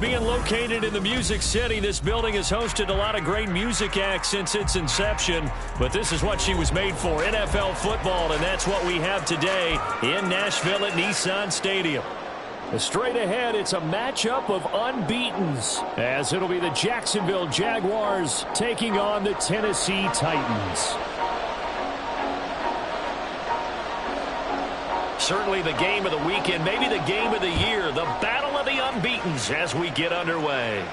being located in the Music City. This building has hosted a lot of great music acts since its inception, but this is what she was made for, NFL football, and that's what we have today in Nashville at Nissan Stadium. Straight ahead, it's a matchup of unbeatens, as it'll be the Jacksonville Jaguars taking on the Tennessee Titans. Certainly the game of the weekend, maybe the game of the year, the battle of the unbeatens as we get underway.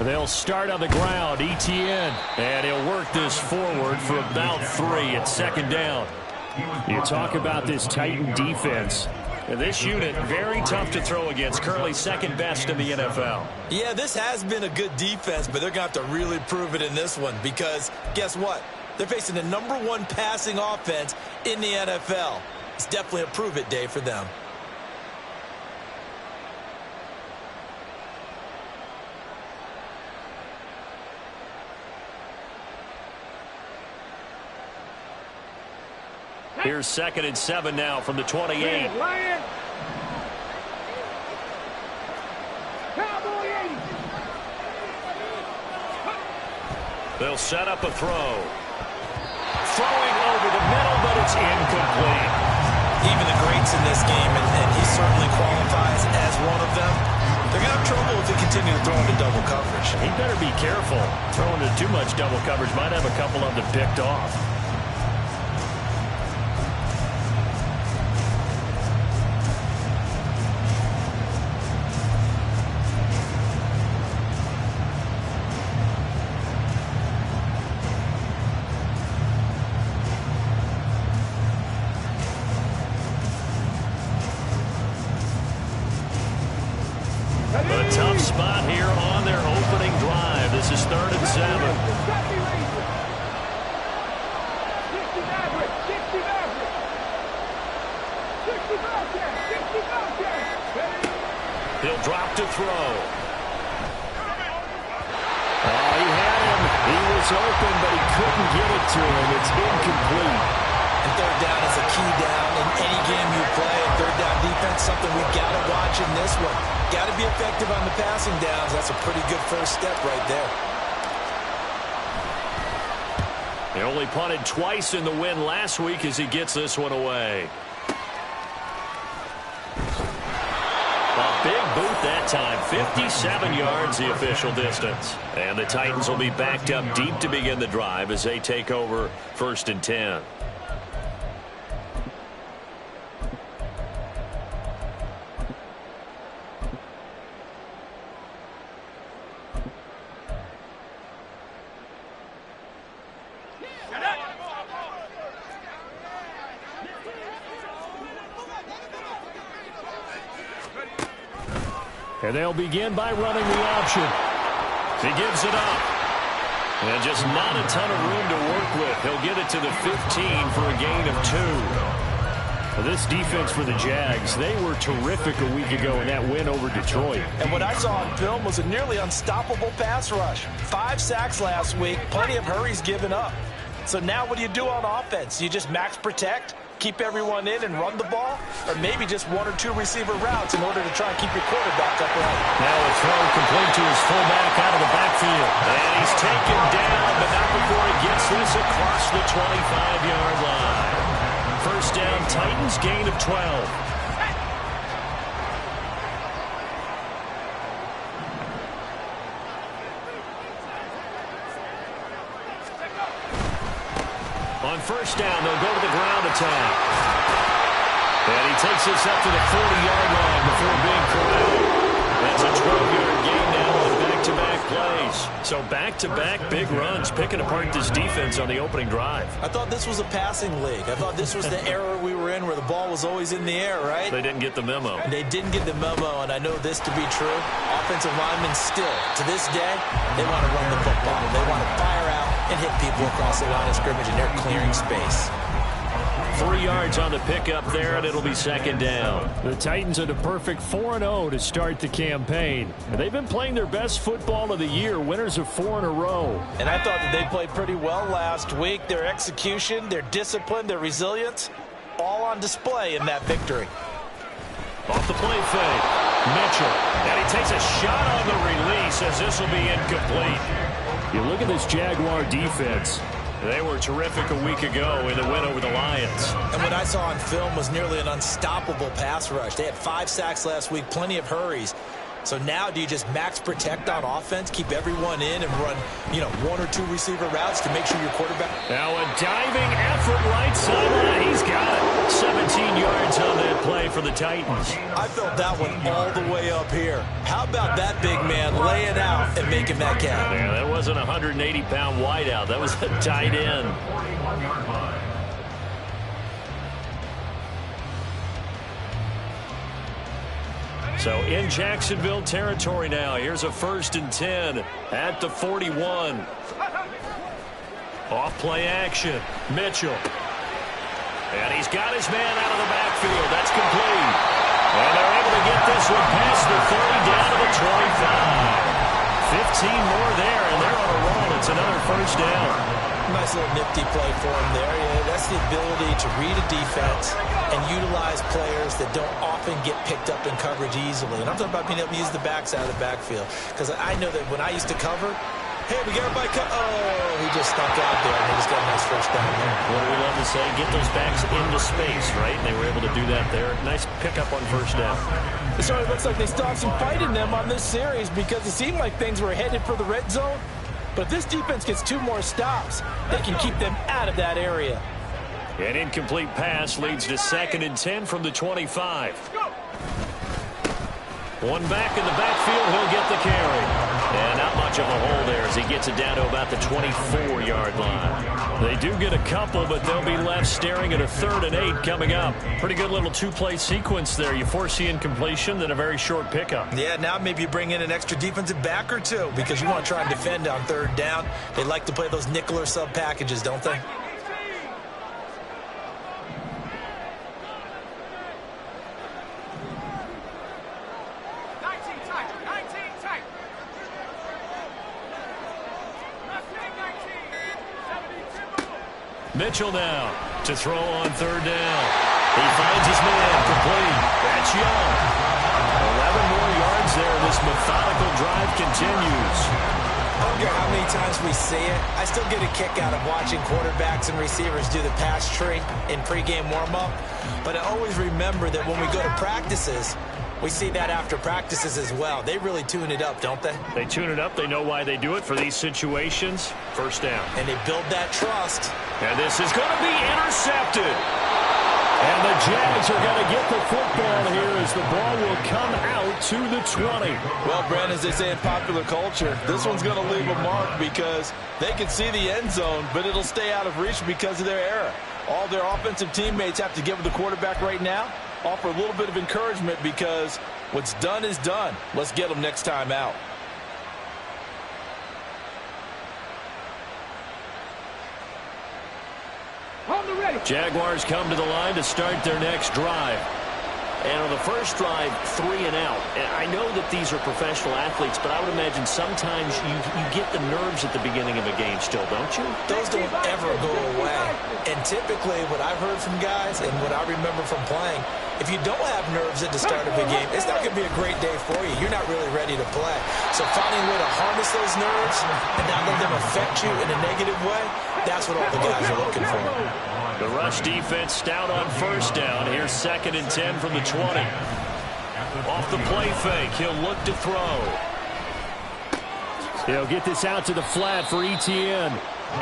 They'll start on the ground, Etienne, and he'll work this forward for about 3 at second down. You talk about this Titan defense. And this unit, very tough to throw against, currently second best in the NFL. Yeah, this has been a good defense, but they're going to have to really prove it in this one because guess what? They're facing the #1 passing offense in the NFL. It's definitely a prove-it day for them. Here's 2nd and 7 now from the 28. They'll set up a throw. Throwing over the middle, but it's incomplete. Even the greats in this game, and he certainly qualifies as one of them, they're going to have trouble if they continue to throw into double coverage. He better be careful. Throwing into too much double coverage might have a couple of them picked off. Drop to throw. Oh, he had him. He was open, but he couldn't get it to him. It's incomplete. And third down is a key down in any game you play. And third down defense, something we got to watch in this one. Got to be effective on the passing downs. That's a pretty good first step right there. He only punted twice in the win last week as he gets this one away. A big boot that time. 57 yards the official distance. And the Titans will be backed up deep to begin the drive as they take over 1st and 10. And they'll begin by running the option. He gives it up. And just not a ton of room to work with. He'll get it to the 15 for a gain of 2. This defense for the Jags, they were terrific a week ago in that win over Detroit. And what I saw on film was a nearly unstoppable pass rush. 5 sacks last week, plenty of hurries given up. So now what do you do on offense? You just max protect, keep everyone in and run the ball, or maybe just 1 or 2 receiver routes in order to try and keep your quarterback upright. Now a throw complete to his fullback out of the backfield. And he's taken down, but not before he gets this across the 25-yard line. First down, Titans, gain of 12. On first down, they'll go to the ground attack. And he takes this up to the 40-yard line before being corralled. That's a 12-yard gain now on back-to-back plays. So back-to-back big runs, picking apart this defense on the opening drive. I thought this was a passing league. I thought this was the era we were in where the ball was always in the air, right? They didn't get the memo. And they didn't get the memo, and I know this to be true. Offensive linemen still, to this day, they want to run the football. They want to fire out and hit people across the line of scrimmage, and they're clearing space. 3 yards on the pickup there, and it'll be second down. The Titans are the perfect 4-0 to start the campaign. And they've been playing their best football of the year, winners of 4 in a row. And I thought that they played pretty well last week. Their execution, their discipline, their resilience, all on display in that victory. Off the play fake, Mitchell. And he takes a shot on the release as this will be incomplete. You look at this Jaguar defense. They were terrific a week ago in the win over the Lions. And what I saw on film was nearly an unstoppable pass rush. They had 5 sacks last week, plenty of hurries. So now do you just max protect on offense, keep everyone in, and run, 1 or 2 receiver routes to make sure your quarterback... Now a diving effort right sideline. He's got it. 17 yards on that play for the Titans. I felt that one all the way up here. How about that big man laying out and making that count? Yeah, that wasn't a 180-pound wideout. That was a tight end. So in Jacksonville territory now. Here's a 1st and 10 at the 41. Off play action. Mitchell. And he's got his man out of the backfield. That's complete. And they're able to get this one past the 30 down to the 25. 15 more there, and they're on a roll. It's another first down. Nice little nifty play for him there. Yeah, that's the ability to read a defense and utilize players that don't often get picked up in coverage easily. And I'm talking about being able to use the backs out of the backfield. Because I know that when I used to cover, hey, we got everybody oh, he just stuck out there, and he just got a nice first down there. What do we love to say? Get those backs into space, right? And they were able to do that there. Nice pickup on first down. It certainly looks like they still have some fight in them on this series because it seemed like things were headed for the red zone. But if this defense gets 2 more stops, they can keep them out of that area. An incomplete pass leads to 2nd and 10 from the 25. One back in the backfield, he'll get the carry. And not much of a hole there as he gets it down to about the 24-yard line. They do get a couple, but they'll be left staring at a 3rd and 8 coming up. Pretty good little 2-play sequence there. You force the incompletion, then a very short pickup. Yeah, now maybe you bring in an extra defensive back or 2 because you want to try and defend on 3rd down. They like to play those nickel or sub packages, don't they? Mitchell now to throw on third down. He finds his man complete. That's Young. 11 more yards there. This methodical drive continues. I don't care how many times we see it. I still get a kick out of watching quarterbacks and receivers do the pass tree in pregame warm-up. But I always remember that when we go to practices, we see that after practices as well. They really tune it up, don't they? They tune it up. They know why they do it for these situations. First down. And they build that trust. And this is going to be intercepted. And the Jags are going to get the football here as the ball will come out to the 20. Well, Brent, as they say in popular culture, this one's going to leave a mark because they can see the end zone, but it'll stay out of reach because of their error. All their offensive teammates have to give the quarterback right now, offer a little bit of encouragement because what's done is done. Let's get them next time out. Jaguars come to the line to start their next drive. And on the first drive, 3 and out. And I know that these are professional athletes, but I would imagine sometimes you get the nerves at the beginning of a game still, don't you? Those don't ever go away. And typically what I've heard from guys and what I remember from playing, if you don't have nerves at the start of a game, it's not going to be a great day for you. You're not really ready to play. So finding a way to harness those nerves and not let them affect you in a negative way, that's what all the guys are looking for. The rush defense stout on first down. Here's 2nd and 10 from the 20. Off the play fake, he'll look to throw. He'll get this out to the flat for Etienne.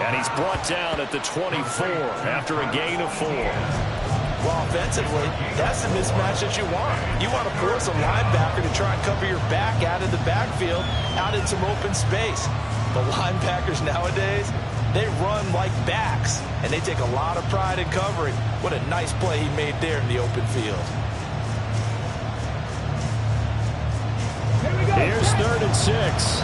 And he's brought down at the 24 after a gain of 4. Well, offensively, that's the mismatch that you want. You want to force a linebacker to try and cover your back out of the backfield, out in some open space. The linebackers nowadays, they run like backs, and they take a lot of pride in covering. What a nice play he made there in the open field. Here's 3rd and 6.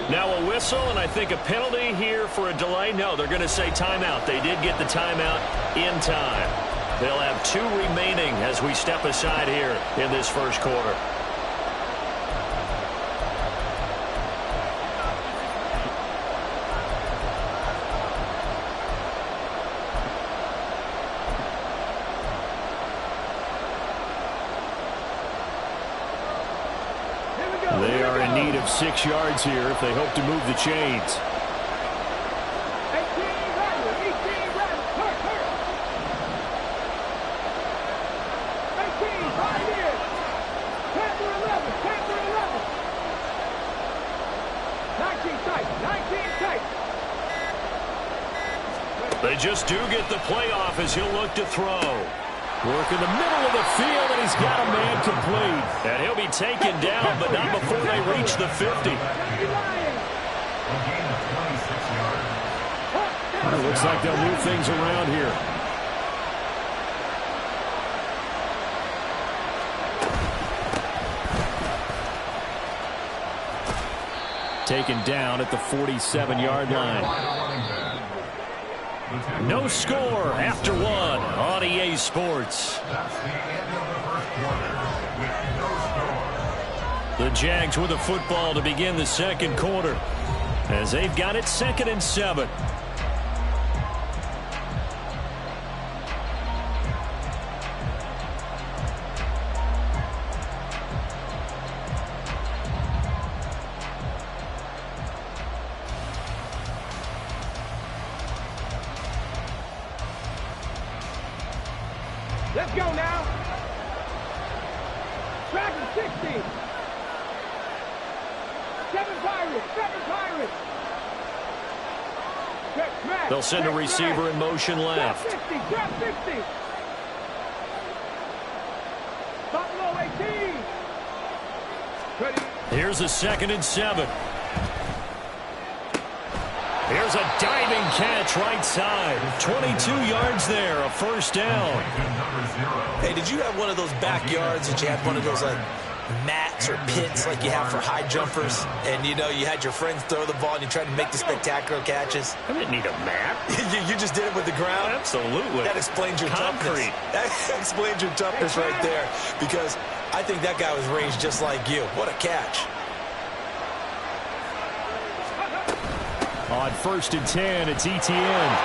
Now a whistle, and I think a penalty here for a delay. No, they're going to say timeout. They did get the timeout in time. They'll have 2 remaining as we step aside here in this first quarter. They are in need of 6 yards here if they hope to move the chains. They just do get the playoff as he'll look to throw. Work in the middle of the field, and he's got a man complete. And he'll be taken down, but not before they reach the 50. It looks like they'll move things around here. Taken down at the 47-yard line. No score after 1 on EA Sports. The Jags with the football to begin the second quarter as they've got it 2nd and 7. Let's go now. Track and 60. 7 Pirates. 7 Pirates. They'll send a receiver in motion left. Trap 60. Trap 60. Buffalo 18. Ready. Here's a 2nd and 7. Here's a diving catch right side. 22 yards there, a first down. Hey, did you have one of those backyards that you had one of those, like, mats or pits like you have for high jumpers, and you had your friends throw the ball and you tried to make the spectacular catches? I didn't need a mat. you just did it with the ground? Absolutely. That explains your toughness. That explains your toughness right there, because I think that guy was raised just like you. What a catch. On 1st and 10, it's Etienne.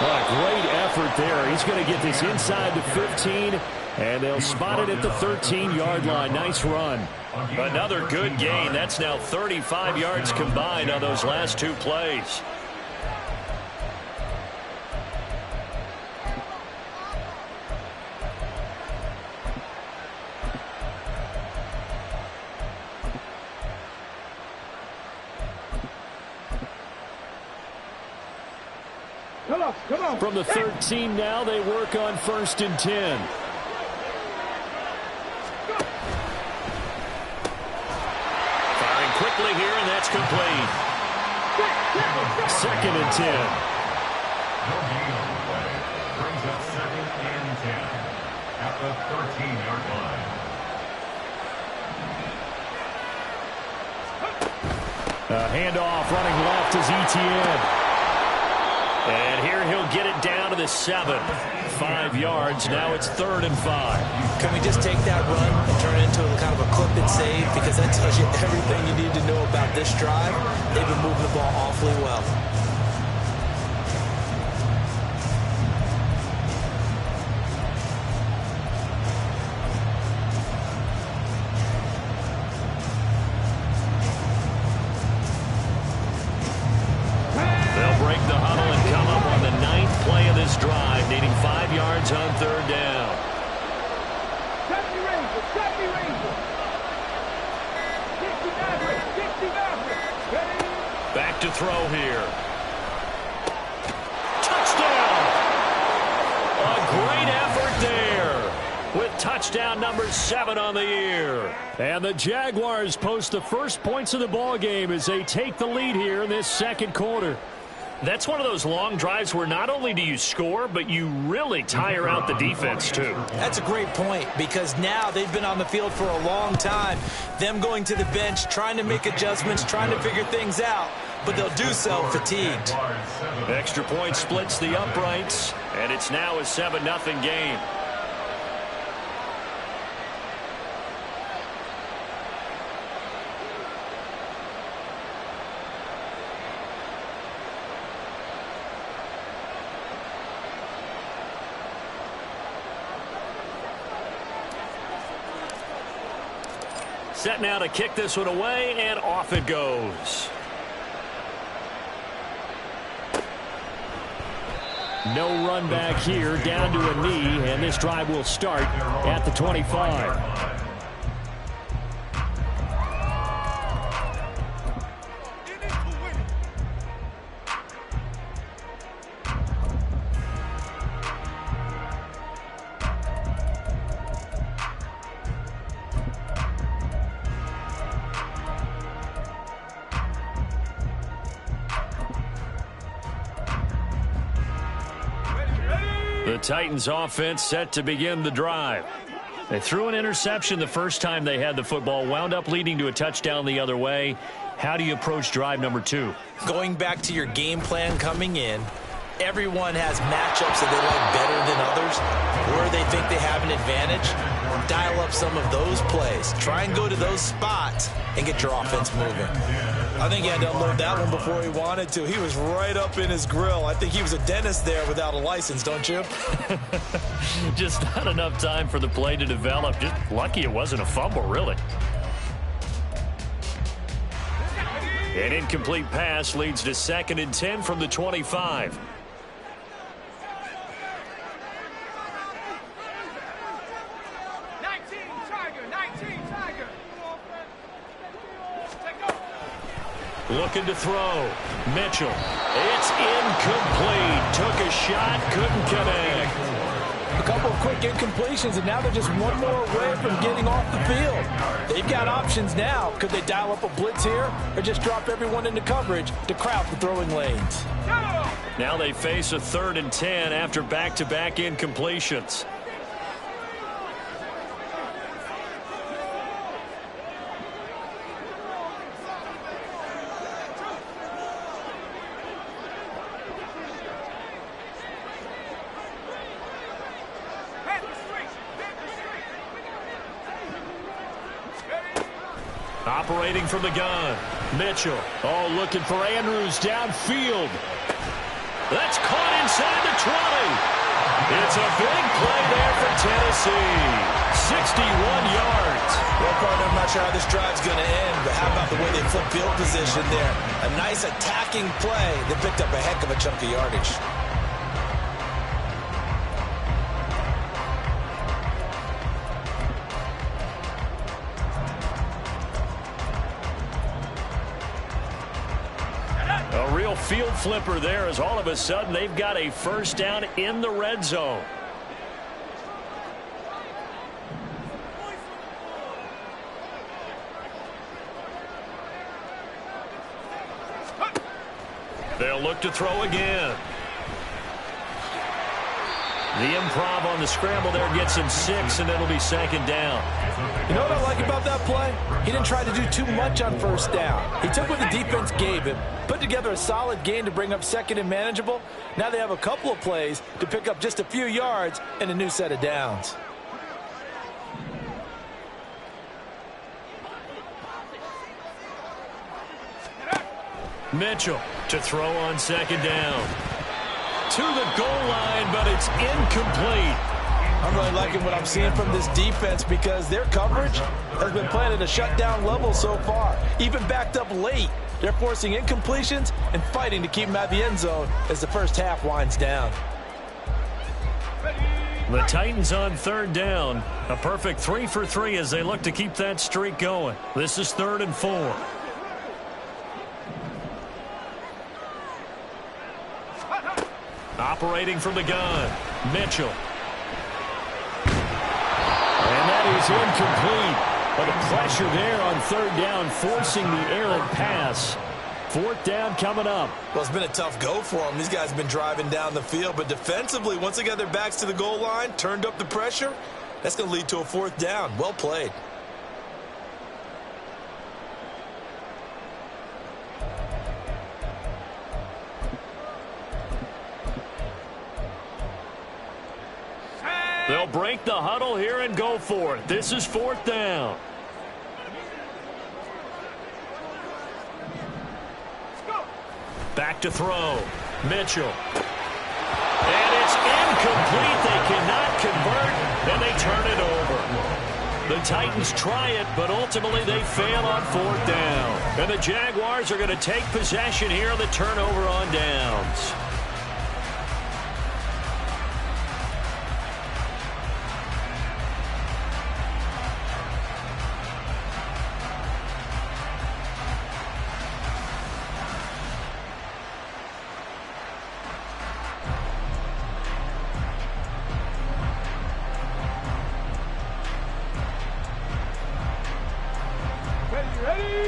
A great effort there. He's going to get this inside the 15, and they'll spot it at the 13-yard line. Nice run. Another good gain. That's now 35 yards combined on those last 2 plays. Come on. From the 13 now, they work on 1st and 10. Firing quickly here, and that's complete. 2nd and 10. Brings up 2nd and 10 at the 13-yard line. A handoff running left is Etienne. And here he'll get it down to the 7. 5 yards. Now it's 3rd and 5. Can we just take that run and turn it into kind of a clip and save? Because that tells you everything you need to know about this drive. They've been moving the ball awfully well. Needing 5 yards on 3rd down. Back to throw here. Touchdown! A great effort there with touchdown number 7 on the year. And the Jaguars post the first points of the ball game as they take the lead here in this 2nd quarter. That's one of those long drives where not only do you score, but you really tire out the defense, too. That's a great point, because now they've been on the field for a long time. Them going to the bench, trying to make adjustments, trying to figure things out, but they'll do so fatigued. Extra point splits the uprights, and it's now a 7-0 game. Set now to kick this one away, and off it goes. No run back here, down to a knee, and this drive will start at the 25. The Titans offense set to begin the drive. They threw an interception the first time they had the football, wound up leading to a touchdown the other way. How do you approach drive number 2? Going back to your game plan coming in, everyone has matchups that they like better than others, where they think they have an advantage. Dial up some of those plays. Try and go to those spots and get your offense moving. I think he had to unload that one before he wanted to. He was right up in his grill. I think he was a dentist there without a license, don't you? Just not enough time for the play to develop. Just lucky it wasn't a fumble, really. An incomplete pass leads to 2nd and 10 from the 25. Looking to throw. Mitchell. It's incomplete. Took a shot, couldn't connect. A couple of quick incompletions, and now they're just one more away from getting off the field. They've got options now. Could they dial up a blitz here or just drop everyone into coverage to crowd the throwing lanes? Now they face a 3rd and 10 after back-to-back incompletions. Operating from the gun. Mitchell. Oh, looking for Andrews downfield. That's caught inside the 20. It's a big play there for Tennessee. 61 yards. Well, partner, I'm not sure how this drive's going to end, but how about the way they flip field position there? A nice attacking play that picked up a heck of a chunk of yardage. A real field flipper there as all of a sudden they've got a first down in the red zone. They'll look to throw again. The improv on the scramble there gets him 6, and it'll be second down. You know what I like about that play? He didn't try to do too much on first down. He took what the defense gave him, put together a solid gain to bring up second and manageable. Now they have a couple of plays to pick up just a few yards and a new set of downs. Mitchell to throw on second down. To the goal line, but it's incomplete. I'm really liking what I'm seeing from this defense because their coverage has been playing at a shutdown level so far. Even backed up late, they're forcing incompletions and fighting to keep them out of the end zone as the first half winds down. The Titans on third down. A perfect 3 for 3 as they look to keep that streak going. This is 3rd and 4. Operating from the gun, Mitchell. And that is incomplete. But the pressure there on third down, forcing the errant pass. 4th down coming up. Well, it's been a tough go for them. These guys have been driving down the field. But defensively, once they got their backs to the goal line, turned up the pressure, that's going to lead to a 4th down. Well played. They'll break the huddle here and go for it. This is 4th down. Back to throw. Mitchell. And it's incomplete. They cannot convert, and they turn it over. The Titans try it, but ultimately they fail on 4th down. And the Jaguars are going to take possession here on the turnover on downs.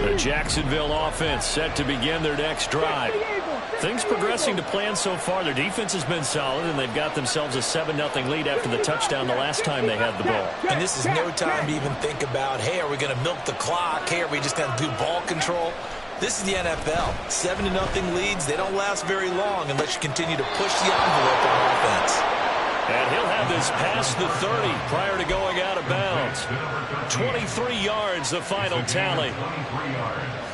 The Jacksonville offense set to begin their next drive. Things progressing to plan so far. Their defense has been solid, and they've got themselves a 7-0 lead after the touchdown the last time they had the ball. And this is no time to even think about, hey, are we going to milk the clock? Hey, are we just going to do ball control? This is the NFL. 7-0 leads, they don't last very long unless you continue to push the envelope on offense. And he'll have this past the 30 prior to going out of bounds. 23 yards, the final tally.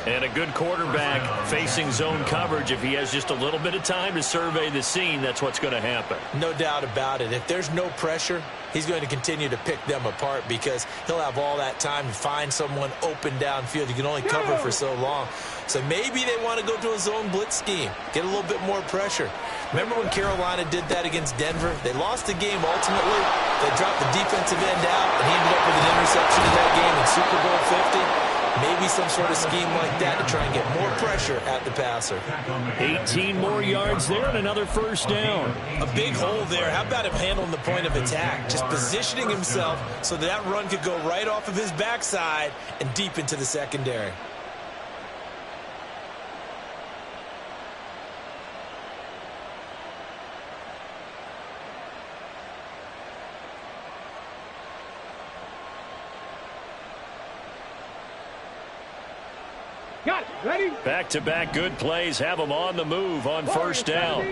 And a good quarterback facing zone coverage. If he has just a little bit of time to survey the scene, that's what's going to happen. No doubt about it. If there's no pressure, he's going to continue to pick them apart because he'll have all that time to find someone open downfield. You can only cover for so long. So maybe they want to go to a zone blitz scheme, get a little bit more pressure. Remember when Carolina did that against Denver? They lost the game ultimately. They dropped the defensive end out, and he ended up with an interception in that game in Super Bowl 50. Maybe some sort of scheme like that to try and get more pressure at the passer. 18 more yards there and another first down. A big hole there. How about him handling the point of attack? Just positioning himself so that run could go right off of his backside and deep into the secondary. Got it. Ready? Back-to-back good plays have them on the move on first down.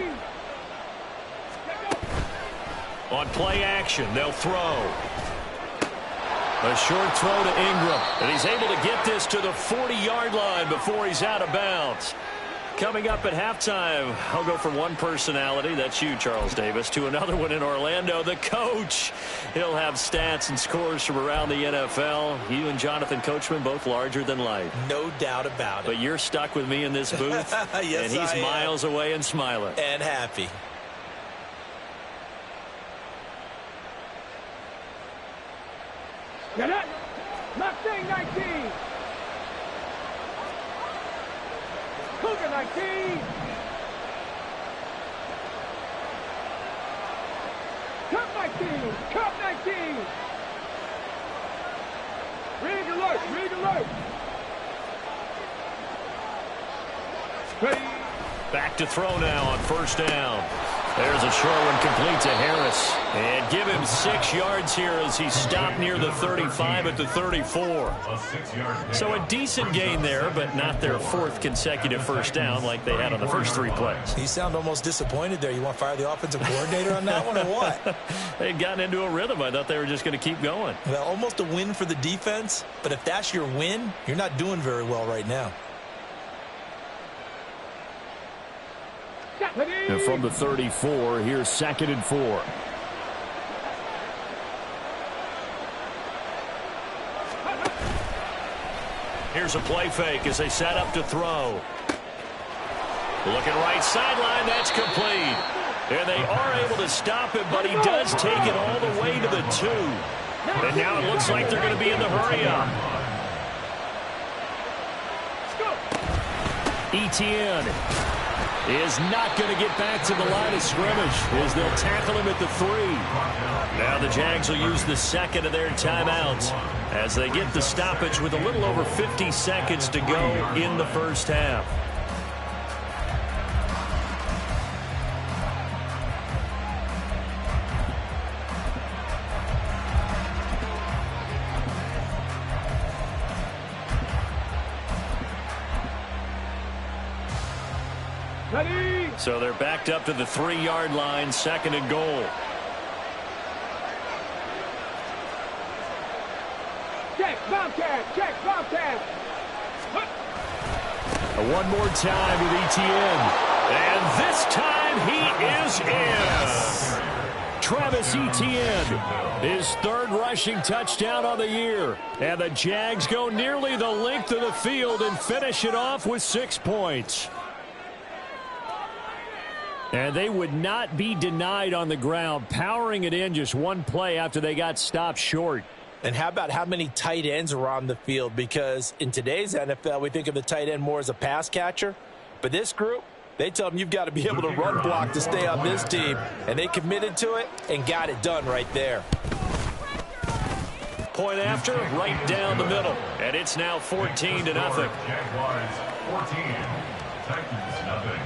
On play action, they'll throw. A short throw to Ingram. And he's able to get this to the 40-yard line before he's out of bounds. Coming up at halftime, I'll go from one personality, that's you, Charles Davis, to another one in Orlando, the coach. He'll have stats and scores from around the NFL. You and Jonathan Coachman, both larger than life. No doubt about it. But you're stuck with me in this booth, yes, and he's miles away and smiling. And happy. Get it! Mustang 19! Cougar 19! Cup 19! Cup 19! Rig alert! Rig alert! Ready! Back to throw now on first down. There's a short one complete to Harris. And give him 6 yards here as he stopped near the 35 at the 34. So a decent gain there, but not their 4th consecutive first down like they had on the first 3 plays. You sound almost disappointed there. You want to fire the offensive coordinator on that one or what? They'd gotten into a rhythm. I thought they were just going to keep going. Well, almost a win for the defense, but if that's your win, you're not doing very well right now. And from the 34, here's 2nd and 4. Here's a play fake as they set up to throw. Looking right sideline, that's complete. And they are able to stop him, but he does take it all the way to the 2. And now it looks like they're going to be in the hurry-up. Etienne is not going to get back to the line of scrimmage as they'll tackle him at the 3. Now the Jags will use the 2nd of their timeouts as they get the stoppage with a little over 50 seconds to go in the first half. So they're backed up to the 3-yard line, 2nd and goal. Check, Bobcat, check, Bobcat. One more time with Etienne. And this time he is in. Travis Etienne, his 3rd rushing touchdown on the year. And the Jags go nearly the length of the field and finish it off with 6 points. And they would not be denied on the ground, powering it in just 1 play after they got stopped short. And how about how many tight ends are on the field? Because in today's NFL, we think of the tight end more as a pass catcher. But this group, they tell them you've got to be able to run block to stay on this team. And they committed to it and got it done right there. Point after, right down the middle. And it's now 14-0. Jaguars 14, Titans nothing.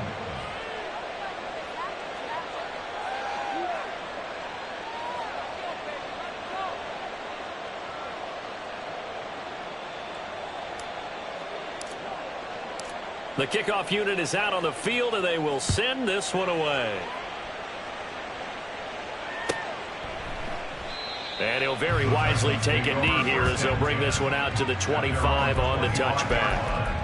The kickoff unit is out on the field, and they will send this one away. And he'll very wisely take a knee here as they'll bring this one out to the 25 on the touchback.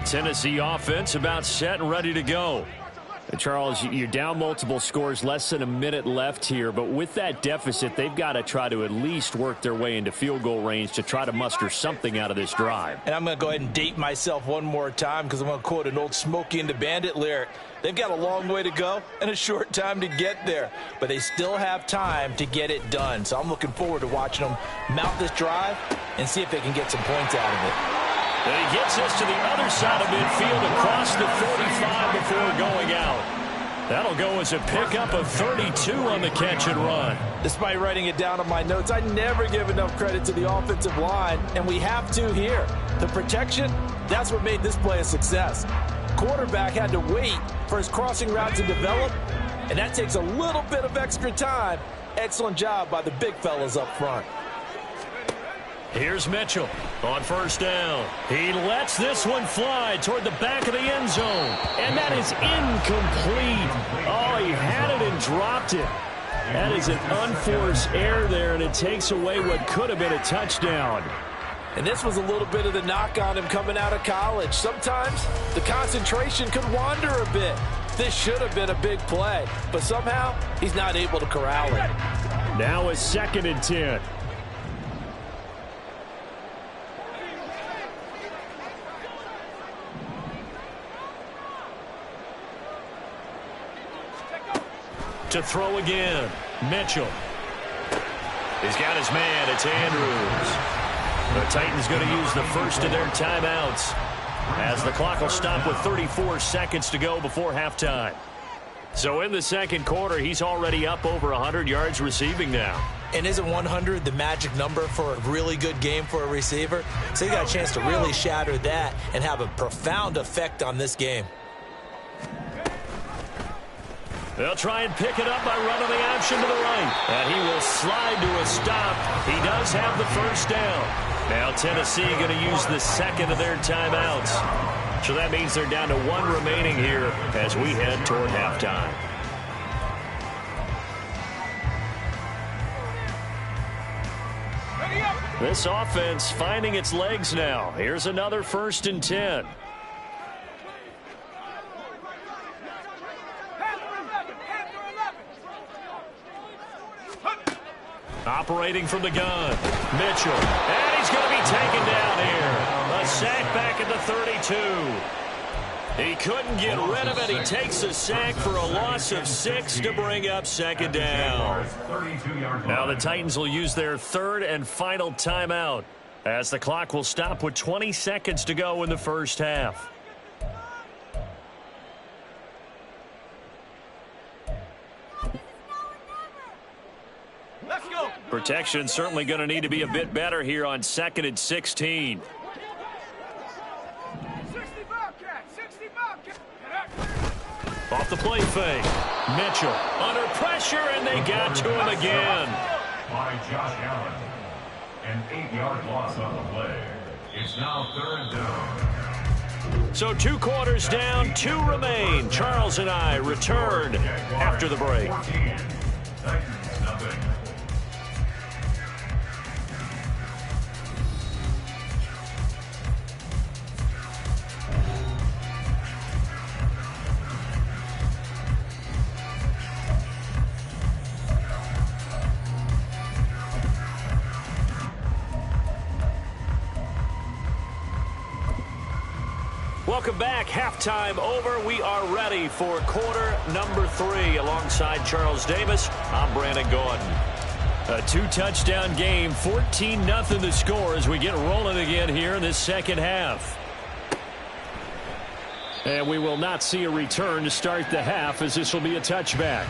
Tennessee offense about set and ready to go. And Charles, you're down multiple scores, less than a minute left here, but with that deficit, they've got to try to at least work their way into field goal range to try to muster something out of this drive. And I'm going to go ahead and date myself one more time because I'm going to quote an old Smokey and the Bandit lyric. They've got a long way to go and a short time to get there, but they still have time to get it done. So I'm looking forward to watching them mount this drive and see if they can get some points out of it. And he gets us to the other side of midfield across the 45 before going out. That'll go as a pickup of 32 on the catch and run. Despite writing it down on my notes, I never give enough credit to the offensive line, and we have to here. The protection, that's what made this play a success. Quarterback had to wait for his crossing route to develop, and that takes a little bit of extra time. Excellent job by the big fellas up front. Here's Mitchell on first down. He lets this one fly toward the back of the end zone. And that is incomplete. Oh, he had it and dropped it. That is an unforced error there, and it takes away what could have been a touchdown. And this was a little bit of the knock on him coming out of college. Sometimes the concentration could wander a bit. This should have been a big play, but somehow he's not able to corral it. Now a 2nd and 10. To throw again, Mitchell. He's got his man. It's Andrews. The Titans going to use the first of their timeouts as the clock will stop with 34 seconds to go before halftime. So in the second quarter, he's already up over 100 yards receiving now. And isn't 100 the magic number for a really good game for a receiver? So he got a chance to really shatter that and have a profound effect on this game. They'll try and pick it up by running the option to the right. And he will slide to a stop. He does have the first down. Now Tennessee going to use the second of their timeouts. So that means they're down to 1 remaining here as we head toward halftime. This offense finding its legs now. Here's another 1st and 10. Operating from the gun, Mitchell. And he's going to be taken down here. A sack back at the 32. He couldn't get rid of it. He takes a sack for a loss of 6 to bring up 2nd down. Now the Titans will use their 3rd and final timeout as the clock will stop with 20 seconds to go in the first half. Protection certainly going to need to be a bit better here on 2nd and 16. 60 Bobcat, 60 Bobcat. Off the play fake. Mitchell under pressure, and they got to him again. By Josh Allen. An 8-yard loss on the play. It's now 3rd down. So 2 quarters down, 2 remain. Charles and I return after the break. 14. Titans nothing. Welcome back. Halftime over. We are ready for quarter number 3. Alongside Charles Davis, I'm Brandon Gordon. A 2-touchdown game, 14-0 the score as we get rolling again here in this second half. And we will not see a return to start the half as this will be a touchback.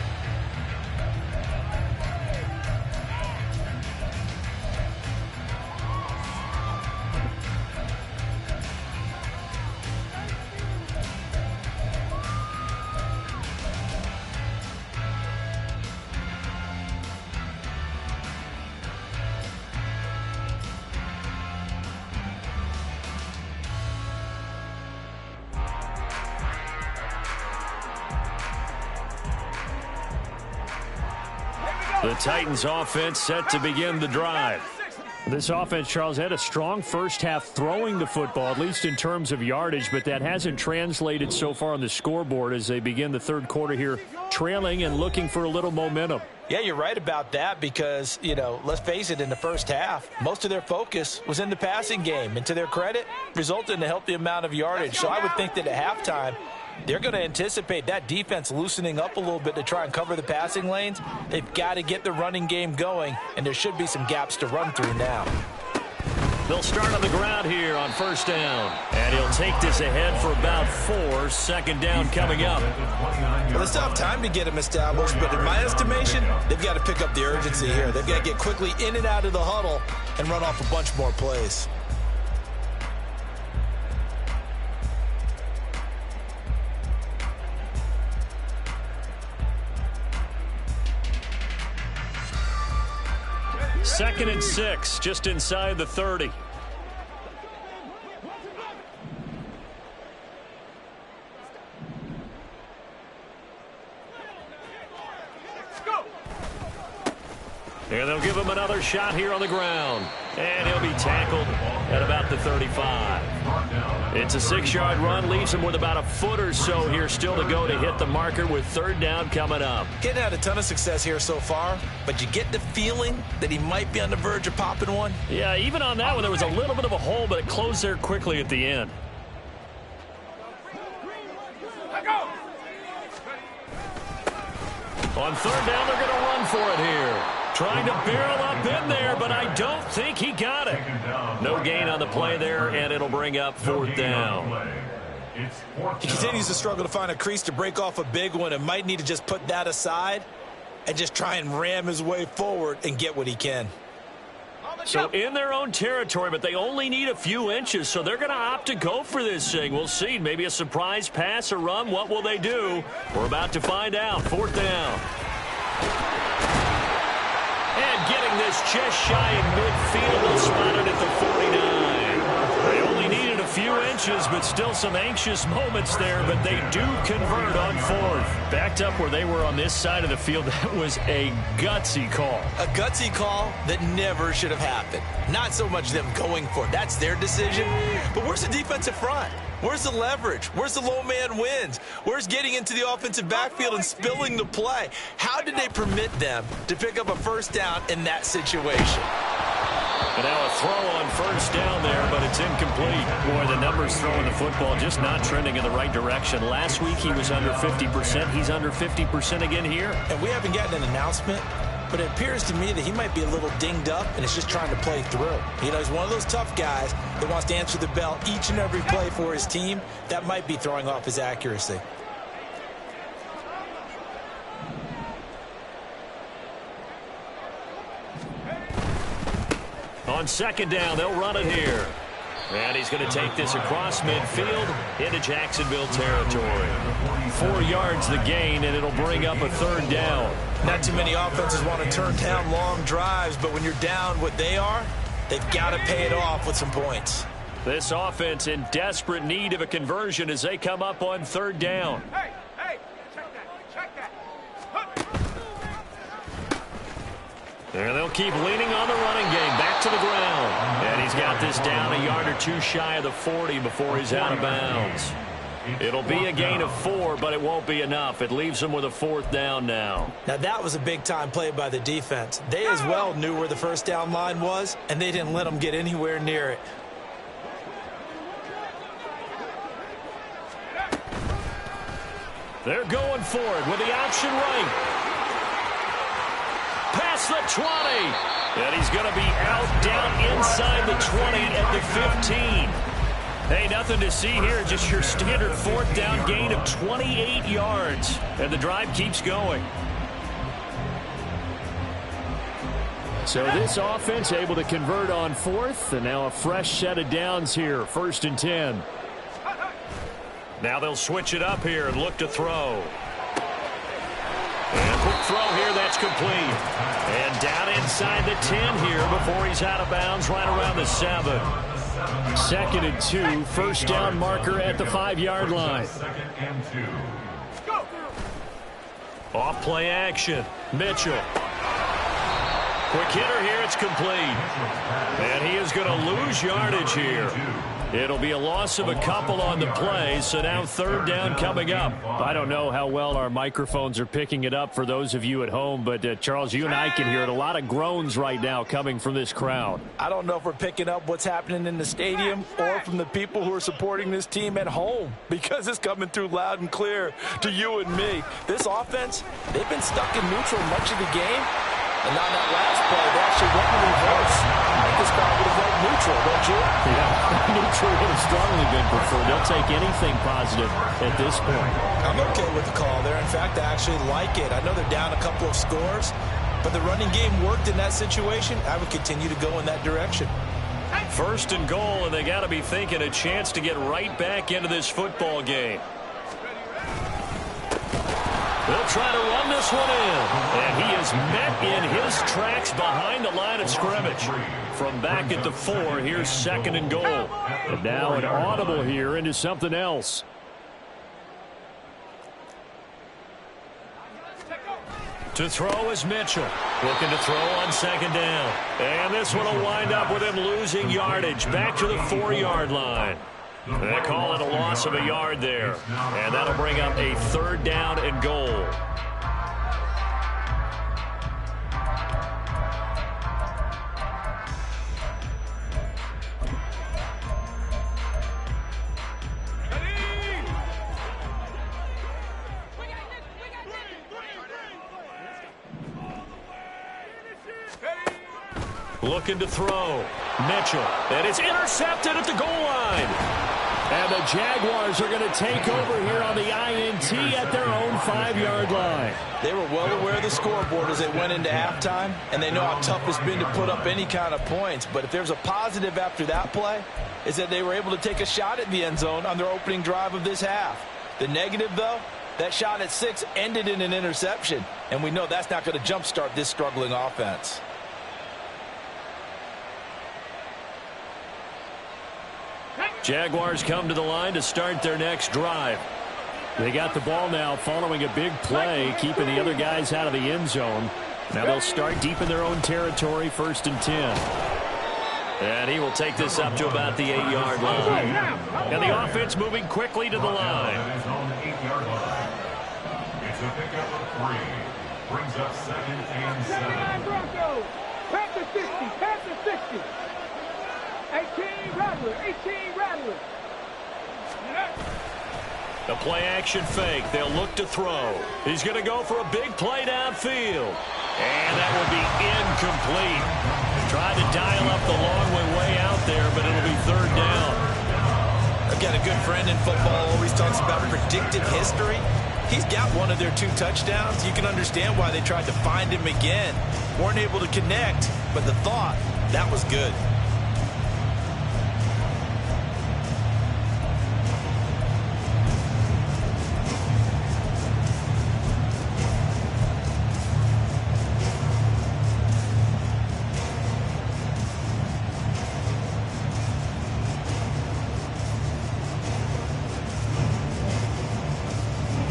The Titans offense set to begin the drive. This offense, Charles, had a strong first half throwing the football, at least in terms of yardage, but that hasn't translated so far on the scoreboard as they begin the third quarter here, trailing and looking for a little momentum. Yeah, you're right about that because, you know, let's face it, in the first half, most of their focus was in the passing game. And to their credit, resulted in a healthy amount of yardage. So I would think that at halftime, they're going to anticipate that defense loosening up a little bit to try and cover the passing lanes. They've got to get the running game going, and there should be some gaps to run through now. They'll start on the ground here on first down. And he'll take this ahead for about 4. Second down coming up. Well, they still have time to get him established, but in my estimation, they've got to pick up the urgency here. They've got to get quickly in and out of the huddle and run off a bunch more plays. 2nd and 6, just inside the 30. And they'll give him another shot here on the ground. And he'll be tackled at about the 35. It's a 6-yard run, leaves him with about a foot or so here still to go to hit the marker with 3rd down coming up. Getting had a ton of success here so far, but you get the feeling that he might be on the verge of popping one. Yeah, even on that one, there was a little bit of a hole, but it closed there quickly at the end. On 3rd down, they're going to run for it here. Trying to barrel up in there, but I don't think he got it. No gain on the play there, and it'll bring up 4th down. He continues to struggle to find a crease to break off a big one and might need to just put that aside and just try and ram his way forward and get what he can. So in their own territory, but they only need a few inches, so they're going to opt to go for this thing. We'll see. Maybe a surprise pass or run. What will they do? We're about to find out. 4th down. And getting this just shy of midfield, they'll spot it at the 49. They only needed a few inches, but still some anxious moments there, but they do convert on 4th. Backed up where they were on this side of the field, that was a gutsy call. A gutsy call that never should have happened. Not so much them going for it. That's their decision. But where's the defensive front? Where's the leverage? Where's the low man wins? Where's getting into the offensive backfield and spilling the play? How did they permit them to pick up a 1st down in that situation? And now a throw on 1st down there, but it's incomplete. Boy, the numbers throwing the football just not trending in the right direction. Last week he was under 50%. He's under 50% again here. And we haven't gotten an announcement, but it appears to me that he might be a little dinged up and is just trying to play through. You know, he's one of those tough guys that wants to answer the bell each and every play for his team. That might be throwing off his accuracy. On 2nd down, they'll run it here. And he's going to take this across midfield into Jacksonville territory. 4 yards the gain, and it'll bring up a 3rd down. Not too many offenses want to turn down long drives, but when you're down what they are, they've got to pay it off with some points. This offense in desperate need of a conversion as they come up on 3rd down. Hey, check that. And they'll keep leaning on the running game. Back to the ground. And he's got this down a yard or 2 shy of the 40 before he's out of bounds. It'll be a gain of 4, but it won't be enough. It leaves them with a 4th down now. Now, that was a big-time play by the defense. They as well knew where the 1st down line was, and they didn't let them get anywhere near it. They're going for it with the option right. Past the 20. And he's going to be out down inside the 20 at the 15. Hey, nothing to see here. Just your standard 4th down gain of 28 yards. And the drive keeps going. So this offense able to convert on 4th. And now a fresh set of downs here. 1st and 10. Now they'll switch it up here and look to throw. And quick throw here, that's complete. And down inside the 10 here before he's out of bounds right around the 7. 2nd and 2, 1st down marker at the 5-yard line. Off play action. Mitchell. Quick hitter here, it's complete. And he is going to lose yardage here. It'll be a loss of a couple on the play, so now 3rd down coming up. I don't know how well our microphones are picking it up for those of you at home, but Charles, you and I can hear it. A lot of groans right now coming from this crowd. I don't know if we're picking up what's happening in the stadium or from the people who are supporting this team at home, because it's coming through loud and clear to you and me. This offense, they've been stuck in neutral much of the game. And on that last play, they actually went in reverse. I think this guy would have went neutral, don't you? Yeah, neutral would have strongly been preferred. They'll take anything positive at this point. I'm okay with the call there. In fact, I actually like it. I know they're down a couple of scores, but the running game worked in that situation. I would continue to go in that direction. 1st and goal, and they got to be thinking a chance to get right back into this football game. He'll try to run this one in. And he is met in his tracks behind the line of scrimmage. From back at the 4, here's 2nd and goal. And now an audible here into something else. To throw is Mitchell. Looking to throw on 2nd down. And this one will wind up with him losing yardage. Back to the 4-yard line. They call it a loss of a yard there. And that'll bring up a 3rd down and goal. Looking to throw. Mitchell. And it's intercepted at the goal line. And the Jaguars are going to take over here on the INT at their own 5-yard line. They were well aware of the scoreboard as they went into halftime, and they know how tough it's been to put up any kind of points. But if there's a positive after that play, is that they were able to take a shot at the end zone on their opening drive of this half. The negative, though, that shot at 6 ended in an interception, and we know that's not going to jumpstart this struggling offense. Jaguars come to the line to start their next drive. They got the ball now following a big play, keeping the other guys out of the end zone. Now they'll start deep in their own territory, 1st and 10. And he will take this up to about the 8-yard line. And the offense moving quickly to the line. It's a pickup of 3. Brings up 2nd and 7. Panther 60, Panther 60. 18 Rattler, 18 Rattler. The play-action fake. They'll look to throw. He's going to go for a big play downfield. And that will be incomplete. Tried to dial up the long way out there, but it'll be 3rd down. I've got a good friend in football, always talks about predictive history. He's got one of their 2 touchdowns. You can understand why they tried to find him again. Weren't able to connect, but the thought, that was good.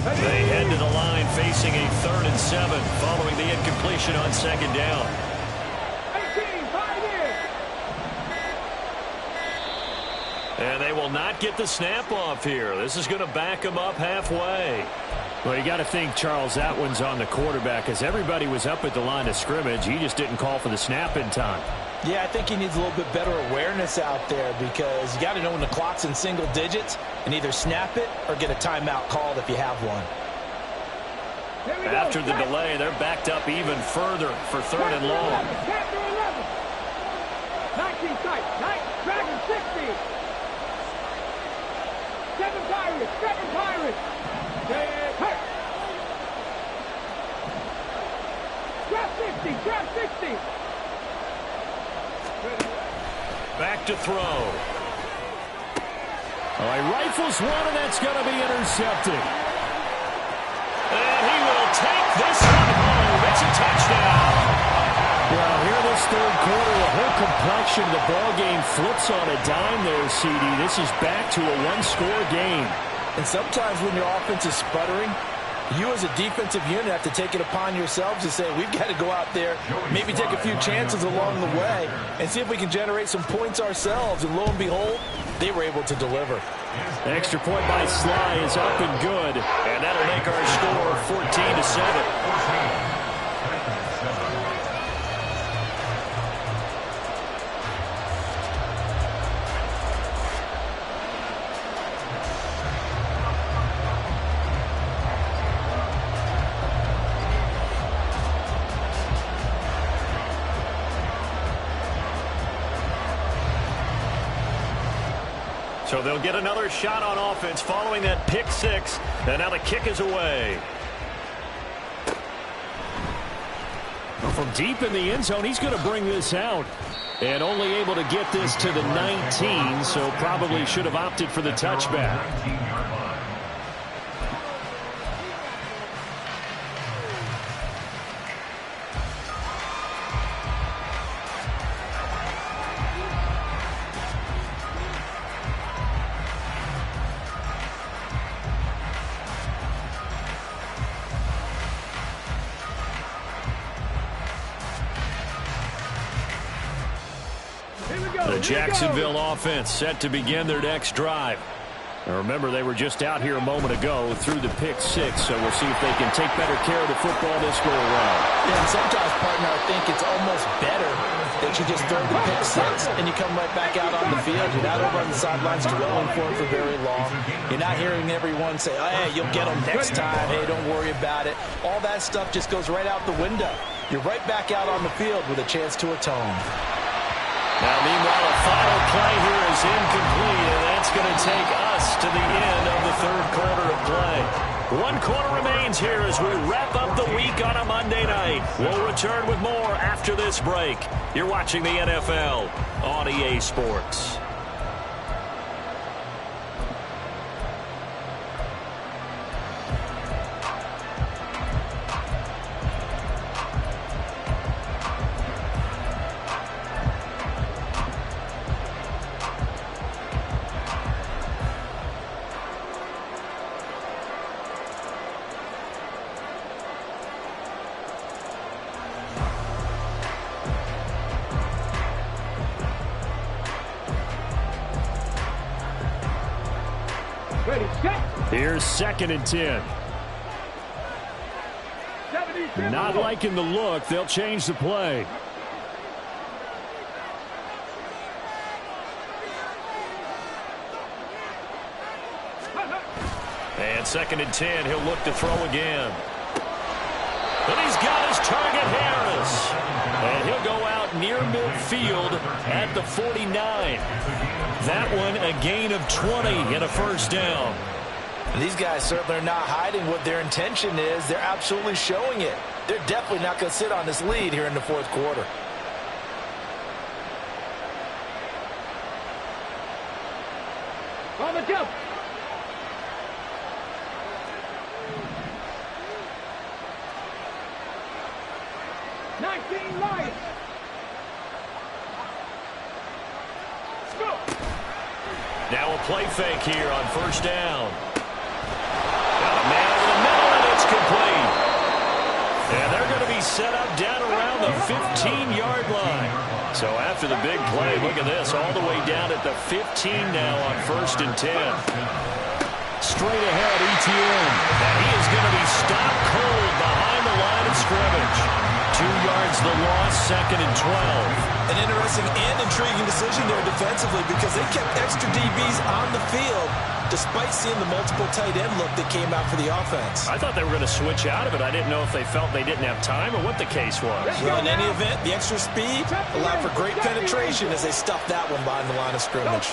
They head to the line facing a 3rd and 7 following the incompletion on 2nd down. 18, 5 in. And they will not get the snap off here. This is going to back them up halfway. Well, you got to think, Charles, that one's on the quarterback as everybody was up at the line of scrimmage. He just didn't call for the snap in time. Yeah, I think he needs a little bit better awareness out there because you got to know when the clock's in single digits and either snap it or get a timeout called if you have one. After the delay, they're backed up even further for 3rd and long. 19 tight, Dragon 60. 7 Pirates, 7 Pirates. Drop 60, drop 60. Back to throw. Oh, he rifles one, and that's going to be intercepted. And he will take this one home. It's a touchdown. Well, here this 3rd quarter, the whole complexion of the ball game flips on a dime there, CD. This is back to a 1-score game. And sometimes when your offense is sputtering, you as a defensive unit have to take it upon yourselves to say, we've got to go out there, maybe take a few chances along the way, and see if we can generate some points ourselves. And lo and behold, they were able to deliver. Extra point by Sly is up and good, and that'll make our score 14-7. So they'll get another shot on offense following that pick 6. And now the kick is away. Well, from deep in the end zone, he's going to bring this out. And only able to get this to the 19, so probably should have opted for the touchback. Jacksonville offense set to begin their next drive. Now remember, they were just out here a moment ago through the pick six, so we'll see if they can take better care of the football this go around. Yeah, and sometimes, partner, I think it's almost better that you just throw the pick six and you come right back out on the field. You're not over on the sidelines dwelling for it for very long. You're not hearing everyone say, oh, hey, you'll get them next time. Hey, don't worry about it. All that stuff just goes right out the window. You're right back out on the field with a chance to atone. Now, meanwhile, a final play here is incomplete, and that's going to take us to the end of the third quarter of play. 1 quarter remains here as we wrap up the week on a Monday night. We'll return with more after this break. You're watching the NFL on EA Sports. Ready, set. Here's 2nd and 10. 70, Not liking the look. They'll change the play. And 2nd and 10. He'll look to throw again. But he's got his target, Harris. And he'll go out near midfield at the 49. That one a gain of 20 and a first down. And these guys certainly are not hiding what their intention is. They're absolutely showing it. They're definitely not going to sit on this lead here in the fourth quarter. On the jump. Lions. Go. Now a play fake here on first down. Got a man over the middle, and it's complete. And they're going to be set up down around the 15-yard line. So after the big play, look at this, all the way down at the 15 now on 1st and 10. Straight ahead, Etienne. And he is going to be stopped cold behind the line of scrimmage. 2 yards the loss, 2nd and 12. An interesting and intriguing decision there defensively because they kept extra DBs on the field despite seeing the multiple tight end look that came out for the offense. I thought they were going to switch out of it. I didn't know if they felt they didn't have time or what the case was. Well, in any event, the extra speed allowed for great penetration as they stuffed that one behind the line of scrimmage.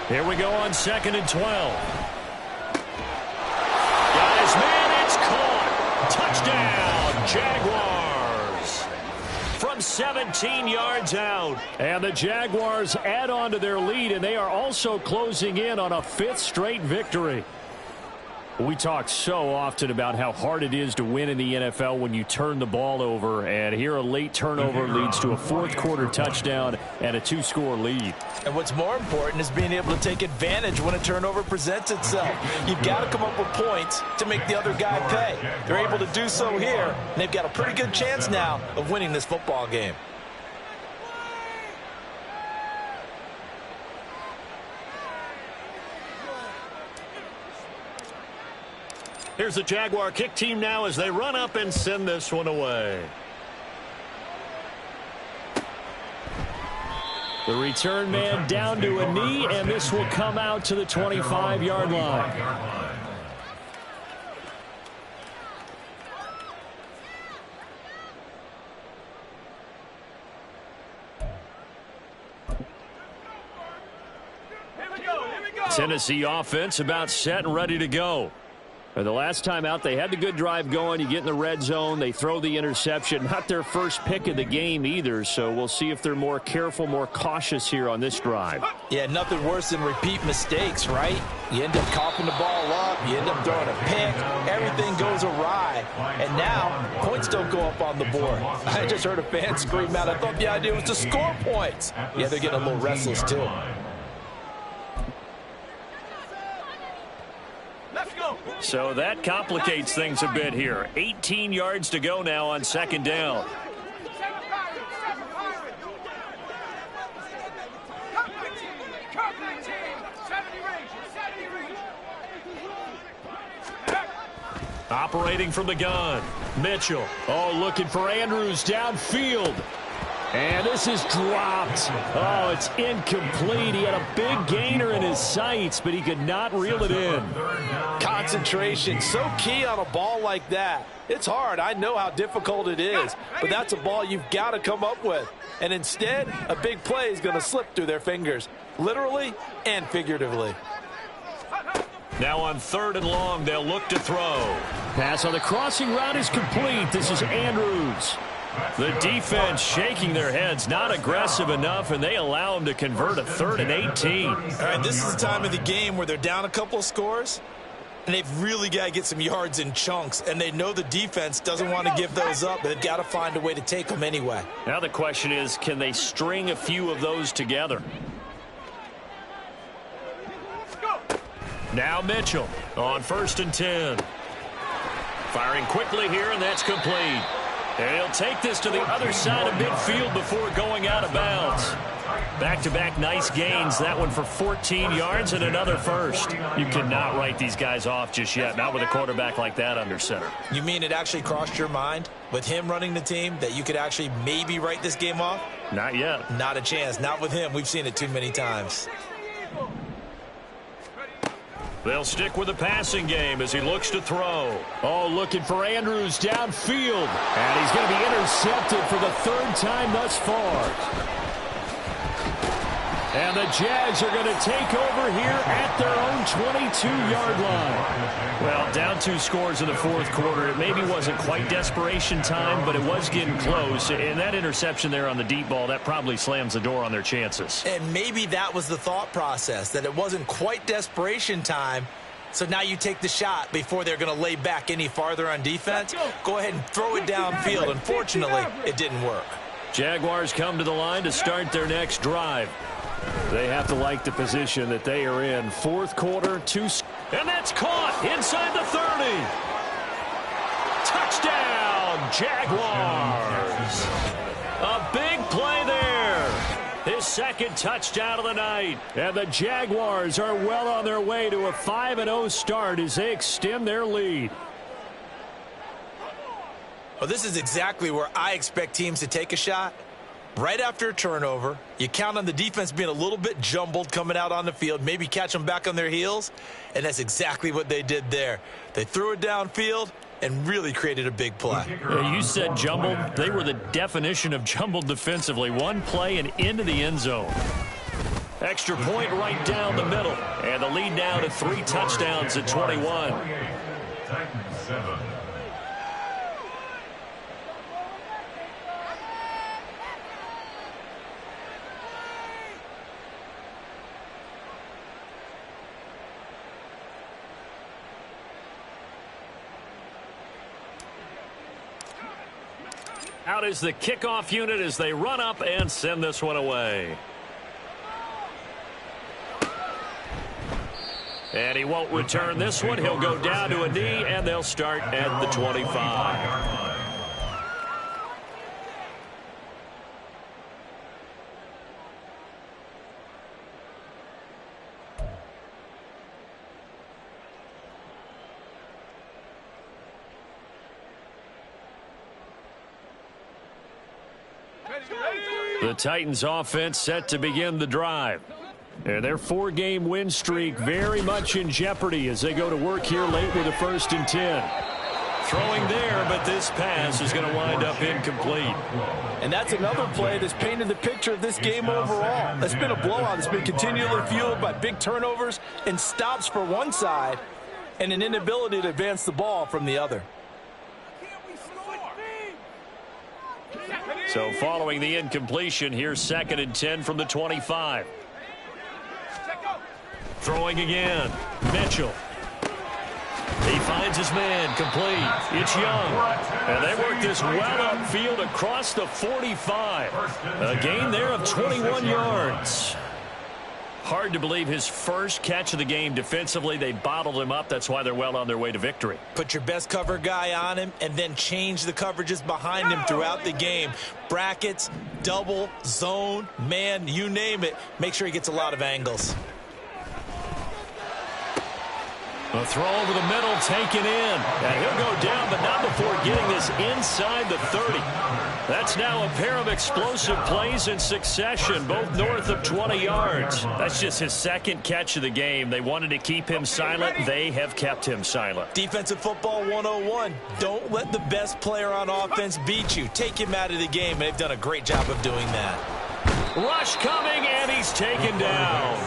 Here we go on 2nd and 12. Got his man, it's caught. Touchdown, Jaguars. From 17 yards out. And the Jaguars add on to their lead, and they are also closing in on a 5th straight victory. We talk so often about how hard it is to win in the NFL when you turn the ball over, and here a late turnover leads to a 4th quarter touchdown and a 2-score lead. And what's more important is being able to take advantage when a turnover presents itself. You've got to come up with points to make the other guy pay. They're able to do so here, and they've got a pretty good chance now of winning this football game. Here's the Jaguar kick team now as they run up and send this one away. The return man down to a knee, and this will come out to the 25-yard line. Tennessee offense about set and ready to go. The last time out, they had the good drive going. You get in the red zone, they throw the interception. Not their first pick of the game either, so we'll see if they're more careful, more cautious here on this drive. Yeah, nothing worse than repeat mistakes, right? You end up coughing the ball up, you end up throwing a pick, everything goes awry, and now points don't go up on the board. I just heard a fan scream out, I thought the idea was to score points. Yeah, they're getting a little restless too. So that complicates things a bit here. 18 yards to go now on second down. Operating from the gun, Mitchell. Oh, looking for Andrews downfield. And this is dropped. Oh, it's incomplete. He had a big gainer in his sights, but he could not reel it in. Concentration, so key on a ball like that. It's hard. I know how difficult it is, but that's a ball you've got to come up with. And instead, a big play is going to slip through their fingers, literally and figuratively. Now on 3rd and long, they'll look to throw. Pass on the crossing route is complete. This is Andrews. The defense shaking their heads, not aggressive enough, and they allow them to convert a 3rd and 18. All right, this is the time of the game where they're down a couple of scores, and they've really got to get some yards in chunks, and they know the defense doesn't want to give those up, but they've got to find a way to take them anyway. Now the question is, can they string a few of those together? Now Mitchell on 1st and 10. Firing quickly here, and that's complete. And he'll take this to the other side of midfield before going out of bounds. Back-to-back nice gains. That one for 14 yards and another first. You cannot write these guys off just yet, not with a quarterback like that under center. You mean it actually crossed your mind with him running the team that you could actually maybe write this game off? Not yet. Not a chance. Not with him. We've seen it too many times. They'll stick with the passing game as he looks to throw. Oh, looking for Andrews downfield. And he's going to be intercepted for the 3rd time thus far. And the Jags are going to take over here at their own 22-yard line. Well, down 2 scores in the 4th quarter. It maybe wasn't quite desperation time, but it was getting close. And that interception there on the deep ball, that probably slams the door on their chances. And maybe that was the thought process, that it wasn't quite desperation time. So now you take the shot before they're going to lay back any farther on defense. Go ahead and throw it downfield. Unfortunately, it didn't work. Jaguars come to the line to start their next drive. They have to like the position that they are in. 4th quarter, 2. And that's caught inside the 30. Touchdown, Jaguars. A big play there. His 2nd touchdown of the night. And the Jaguars are well on their way to a 5-0 start as they extend their lead. Well, this is exactly where I expect teams to take a shot. Right after a turnover, you count on the defense being a little bit jumbled coming out on the field, maybe catch them back on their heels, and that's exactly what they did there. They threw it downfield and really created a big play. You said jumbled. They were the definition of jumbled defensively. One play and into the end zone. Extra point right down the middle, and the lead now to 3 touchdowns at 21. Titans 7. Out is the kickoff unit as they run up and send this one away. And he won't return this one. He'll go down to a knee, and they'll start at the 25. The Titans offense set to begin the drive. And their 4-game win streak very much in jeopardy as they go to work here late with a 1st and 10. Throwing there, but this pass is going to wind up incomplete. And that's another play that's painted the picture of this game overall. It's been a blowout. It's been continually fueled by big turnovers and stops for one side and an inability to advance the ball from the other. So following the incompletion, here's 2nd and 10 from the 25. Throwing again. Mitchell. He finds his man, complete. It's Young. And they work this well upfield across the 45. A gain there of 21 yards. Hard to believe his first catch of the game defensively. They bottled him up. That's why they're well on their way to victory. Put your best cover guy on him and then change the coverages behind him throughout the game. Brackets, double, zone, man, you name it. Make sure he gets a lot of angles. A throw over the middle, taken in. And he'll go down, but not before getting this inside the 30. That's now a pair of explosive plays in succession, both north of 20 yards. That's just his second catch of the game. They wanted to keep him silent. They have kept him silent. Defensive football 101. Don't let the best player on offense beat you. Take him out of the game, and they've done a great job of doing that. Rush coming, and he's taken down.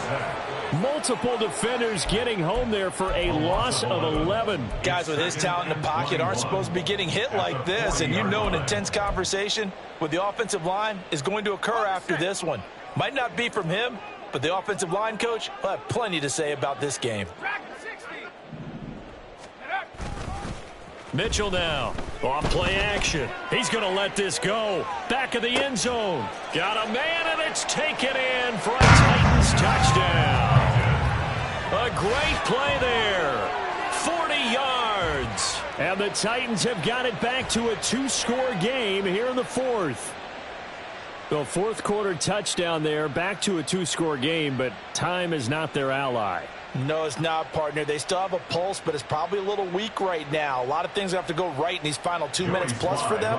Multiple defenders getting home there for a loss of 11. Guys with his talent in the pocket aren't supposed to be getting hit like this, and you know an intense conversation with the offensive line is going to occur after this one. Might not be from him, but the offensive line coach will have plenty to say about this game. Mitchell now. Off play action. He's going to let this go. Back of the end zone. Got a man, and it's taken in for a Titans touchdown. A great play there. 40 yards. And the Titans have got it back to a 2-score game here in the fourth. The fourth quarter touchdown there, back to a 2-score game, but time is not their ally. No, it's not, partner. They still have a pulse, but it's probably a little weak right now. A lot of things have to go right in these final 2 minutes plus for them.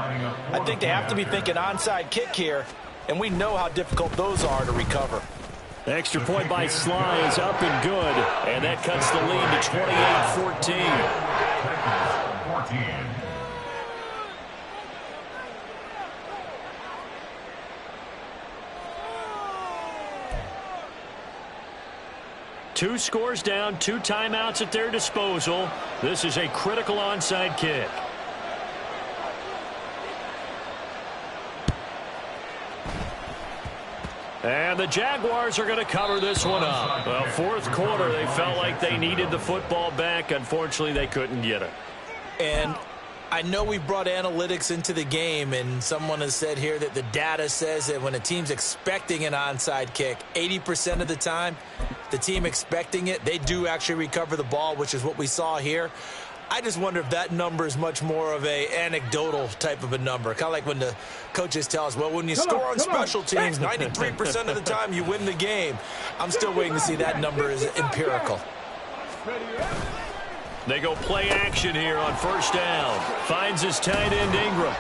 I think they have to be thinking onside kick here, and we know how difficult those are to recover. Extra point by Sly is up and good, and that cuts the lead to 28-14. 14. 2 scores down, 2 timeouts at their disposal. This is a critical onside kick. And the Jaguars are going to cover this one up. Well, fourth quarter, they felt like they needed the football back. Unfortunately, they couldn't get it. And I know we brought analytics into the game, and someone has said here that the data says that when a team's expecting an onside kick, 80% of the time, the team expecting it, they do actually recover the ball, which is what we saw here. I just wonder if that number is much more of a anecdotal type of a number. Kind of like when the coaches tell us, well, when you score on special teams, 93% of the time you win the game. I'm still waiting to see that number is empirical. They go play action here on first down. Finds his tight end Ingram.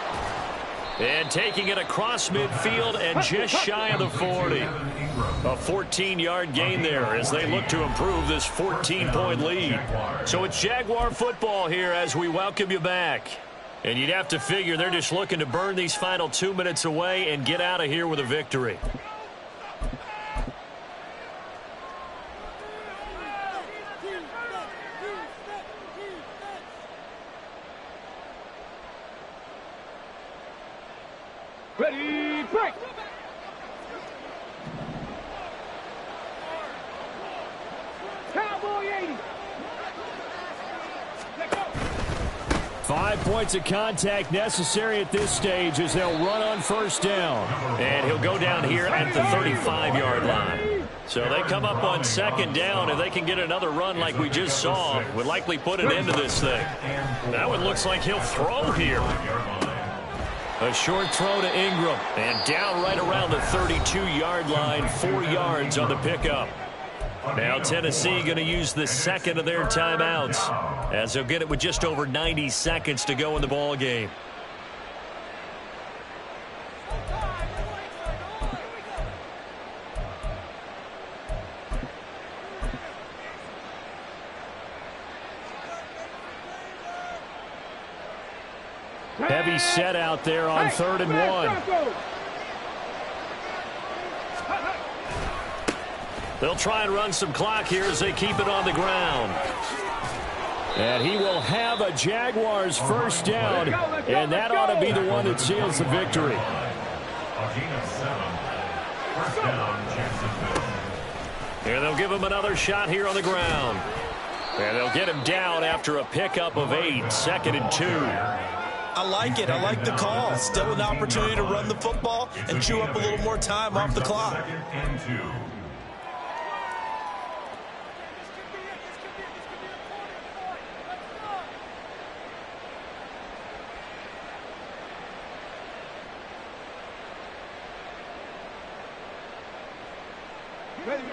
And taking it across midfield and just shy of the 40. A 14-yard gain there as they look to improve this 14-point lead. So it's Jaguar football here as we welcome you back. And you'd have to figure they're just looking to burn these final 2 minutes away and get out of here with a victory. Ready, break! Cowboy 80! Let go! 5 points of contact necessary at this stage as they'll run on first down. And he'll go down here at the 35-yard line. So they come up on second down. If they can get another run like we just saw, would likely put an end to this thing. Now it looks like he'll throw here. A short throw to Ingram, and down right around the 32-yard line, 4 yards on the pickup. Now Tennessee going to use the second of their timeouts, as they'll get it with just over 90 seconds to go in the ball game. Heavy set out there on 3rd and 1. They'll try and run some clock here as they keep it on the ground. And he will have a Jaguars first down, and that ought to be the one that seals the victory. First down, Jacksonville. And they'll give him another shot here on the ground. And they'll get him down after a pickup of 8, 2nd and 2. I like it. I like the call. Still an opportunity to run the football and chew up a little more time off the clock. Second and 2.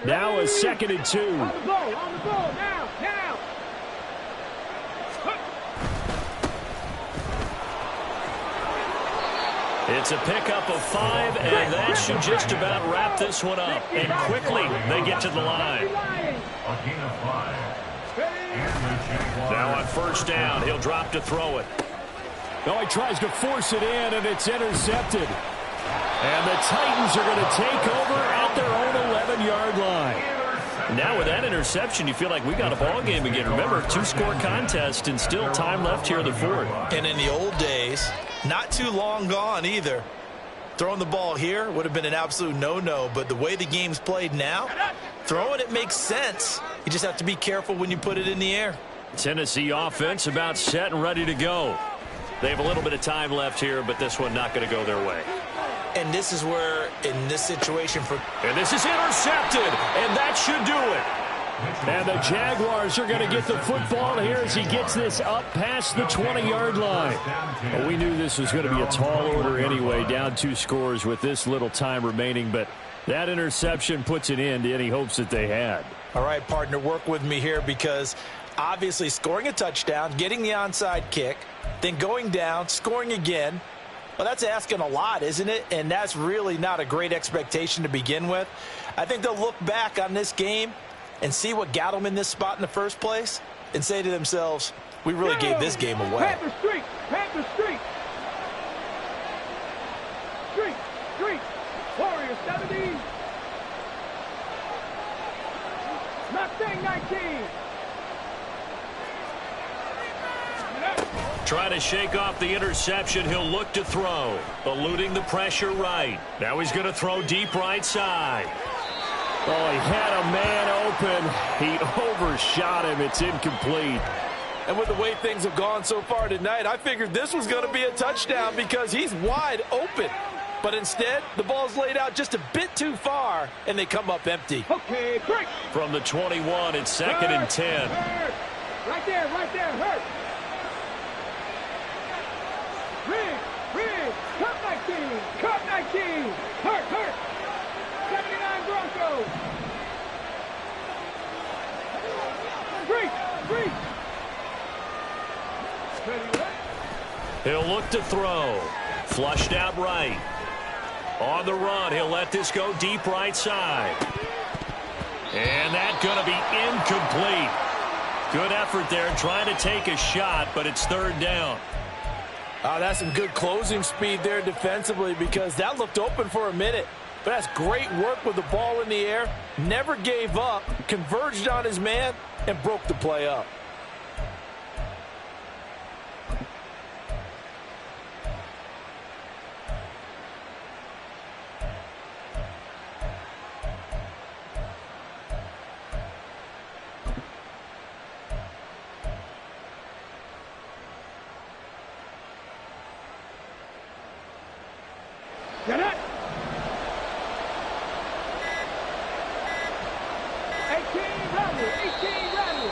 Now a 2nd and 2. On the ball, now. It's a pickup of 5, and that should just about wrap this one up. And quickly, they get to the line. A gain of 5. Now on 1st down, he'll drop to throw it. No, he tries to force it in, and it's intercepted. And the Titans are going to take over at their own 11-yard line. Now with that interception, you feel like we got a ball game again. Remember, 2-score contest and still time left here in the 4th. And in the old days, not too long gone either, throwing the ball here would have been an absolute no-no. But the way the game's played now, throwing it makes sense. You just have to be careful when you put it in the air. Tennessee offense about set and ready to go. They have a little bit of time left here, but this one not going to go their way. And this is where, in this situation, and this is intercepted, and that should do it. And the Jaguars are going to get the football here as he gets this up past the 20-yard line. Well, we knew this was going to be a tall order anyway, down 2 scores with this little time remaining, but that interception puts an end to any hopes that they had. All right, partner, work with me here because obviously scoring a touchdown, getting the onside kick, then going down, scoring again. Well, that's asking a lot, isn't it? And that's really not a great expectation to begin with. I think they'll look back on this game and see what got them in this spot in the first place and say to themselves, we really gave this game away. Panther Street. Street. Warrior 70. Mustang 19. Trying to shake off the interception. He'll look to throw. Eluding the pressure right. Now he's going to throw deep right side. Oh, he had a man open. He overshot him. It's incomplete. And with the way things have gone so far tonight, I figured this was going to be a touchdown because he's wide open. But instead, the ball's laid out just a bit too far, and they come up empty. Okay, break. From the 21, it's 2nd and 10. Hurt. Right there, hurt. Rig, Cup 19, hurt. 79 Broncos. Break. He'll look to throw. Flushed out right. On the run, he'll let this go deep right side. And that's going to be incomplete. Good effort there trying to take a shot, but it's 3rd down. That's some good closing speed there defensively because that looked open for a minute. But that's great work with the ball in the air. Never gave up, converged on his man, and broke the play up. Get it. 18 rally.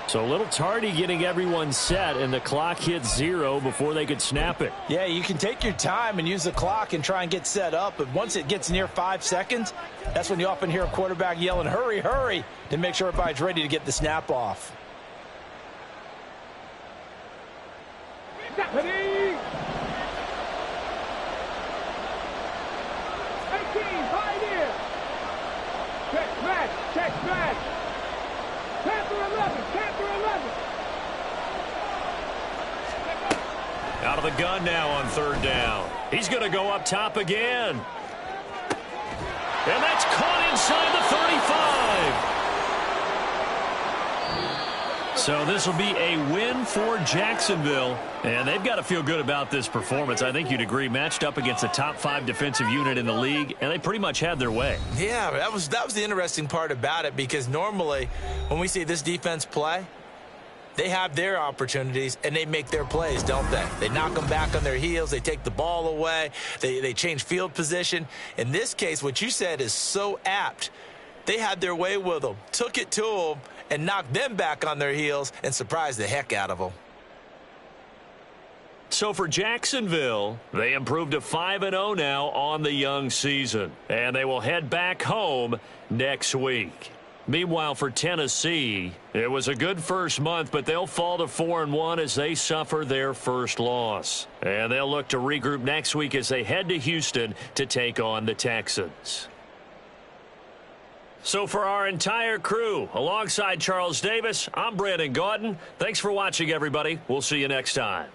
So a little tardy getting everyone set, and the clock hits 0 before they could snap it. Yeah, you can take your time and use the clock and try and get set up, but once it gets near 5 seconds, that's when you often hear a quarterback yelling, hurry, to make sure everybody's ready to get the snap off. Ready. 18, pioneer. Check smash. Panther 11. Out of the gun now on 3rd down. He's going to go up top again. And that's caught inside the 35. So this will be a win for Jacksonville. And they've got to feel good about this performance. I think you'd agree, matched up against the top 5 defensive unit in the league, and they pretty much had their way. Yeah, that was the interesting part about it, because normally when we see this defense play, they have their opportunities and they make their plays, don't they? They knock them back on their heels. They take the ball away. They change field position. In this case, what you said is so apt. They had their way with them, took it to them, and knocked them back on their heels and surprised the heck out of them. So for Jacksonville, they improved to 5-0 now on the young season. And they will head back home next week. Meanwhile, for Tennessee, it was a good first month, but they'll fall to 4-1 as they suffer their first loss. And they'll look to regroup next week as they head to Houston to take on the Texans. So for our entire crew, alongside Charles Davis, I'm Brandon Gaudin. Thanks for watching, everybody. We'll see you next time.